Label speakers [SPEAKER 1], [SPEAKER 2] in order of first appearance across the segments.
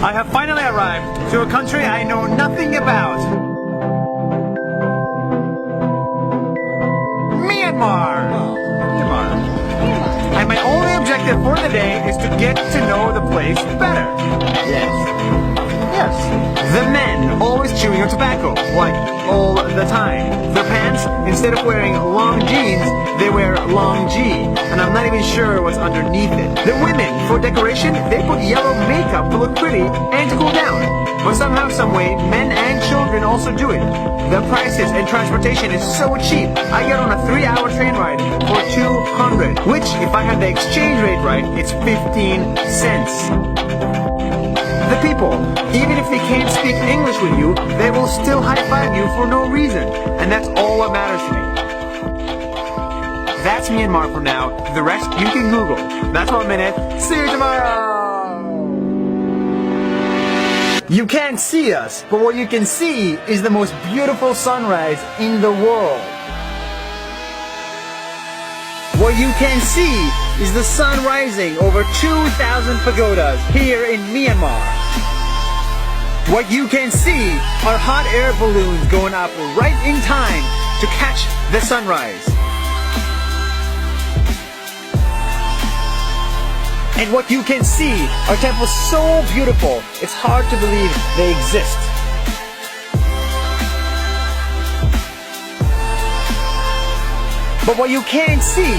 [SPEAKER 1] I have finally arrived to a country I know nothing about. Myanmar! And my only objective for the day is to get to know the place better. Yes. The men always chewing on tobacco, like all the time. Their pants, instead of wearing long jeans, they wear long G, and I'm not even sure what's underneath it. The women, for decoration, they put yellow makeup to look pretty and to cool down. But somehow, someway, men and children also do it. The prices and transportation is so cheap. I get on a 3-hour train ride for 200, which, if I have the exchange rate right, it's 15 cents. The people, even if they can't speak English with you, they will still high-five you for no reason. And that's all that matters to me. That's Myanmar for now. The rest you can Google. That's 1 minute. See you tomorrow! You can't see us, but what you can see is the most beautiful sunrise in the world. What you can see is the sun rising over 2,000 pagodas here in Myanmar. What you can see are hot air balloons going up right in time to catch the sunrise. And what you can see are temples so beautiful, it's hard to believe they exist. But what you can't see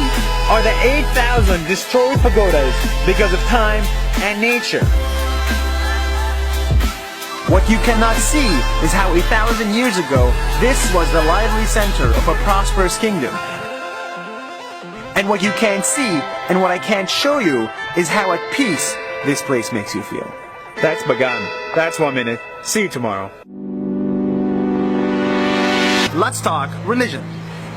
[SPEAKER 1] are the 8,000 destroyed pagodas because of time and nature. What you cannot see is how 1,000 years ago, this was the lively center of a prosperous kingdom. And what you can't see, and what I can't show you, is how at peace this place makes you feel. That's Bagan. That's 1 minute. See you tomorrow. Let's talk religion.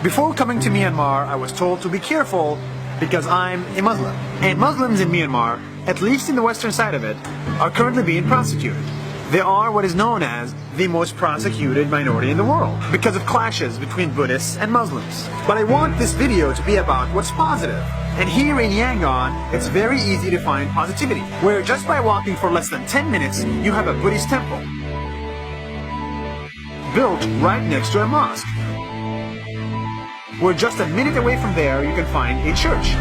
[SPEAKER 1] Before coming to Myanmar, I was told to be careful because I'm a Muslim. And Muslims in Myanmar, at least in the western side of it, are currently being prosecuted. They are what is known as the most prosecuted minority in the world because of clashes between Buddhists and Muslims. But I want this video to be about what's positive. And here in Yangon, it's very easy to find positivity, where just by walking for less than 10 minutes, you have a Buddhist temple built right next to a mosque. Where just a minute away from there, you can find a church.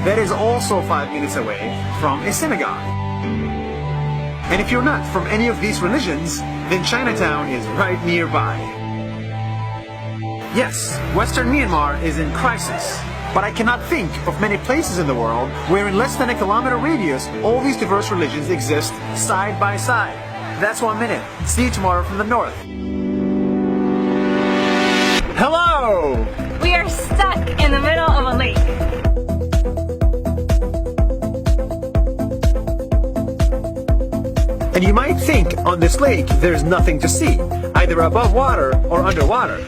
[SPEAKER 1] That is also 5 minutes away from a synagogue. And if you're not from any of these religions, then Chinatown is right nearby. Yes, Western Myanmar is in crisis, but I cannot think of many places in the world where in less than a kilometer radius, all these diverse religions exist side by side. That's 1 minute. See you tomorrow from the north. Hello!
[SPEAKER 2] We are stuck in the middle of a lake.
[SPEAKER 1] And you might think on this lake there's nothing to see, either above water or underwater.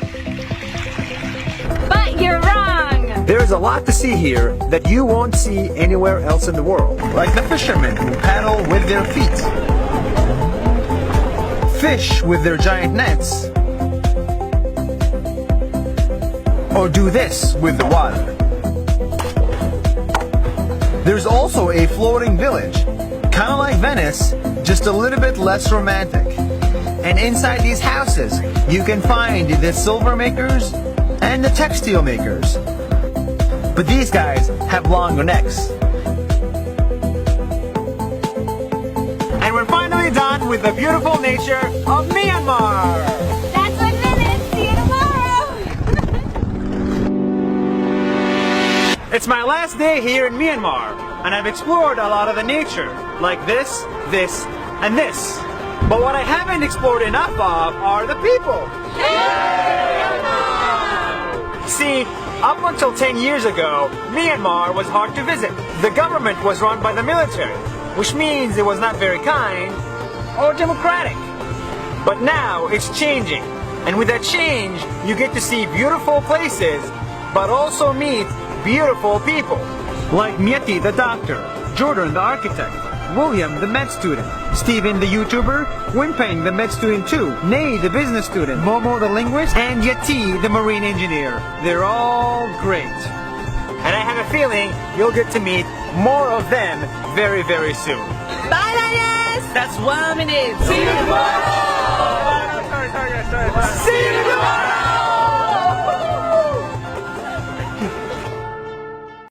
[SPEAKER 2] But you're wrong!
[SPEAKER 1] There's a lot to see here that you won't see anywhere else in the world. Like the fishermen who paddle with their feet. Fish with their giant nets. Or do this with the water. There's also a floating village, kind of like Venice, just a little bit less romantic. And inside these houses, you can find the silver makers and the textile makers. But these guys have longer necks. And we're finally done with the beautiful nature of Myanmar!
[SPEAKER 2] That's 1 minute! See you tomorrow!
[SPEAKER 1] It's my last day here in Myanmar, and I've explored a lot of the nature, like this, and this. But what I haven't explored enough of are the people. See, up until 10 years ago, Myanmar was hard to visit. The government was run by the military, which means it was not very kind or democratic. But now it's changing, and with that change, you get to see beautiful places, but also meet beautiful people. Like Mieti the doctor, Jordan the architect, William the med student, Steven the YouTuber, Wimpeng the med student too, Nay the business student, Momo the linguist, and Yeti the marine engineer. They're all great. And I have a feeling you'll get to meet more of them very, very soon.
[SPEAKER 3] Bananas!
[SPEAKER 4] That's 1 minute.
[SPEAKER 1] See you tomorrow! See you tomorrow!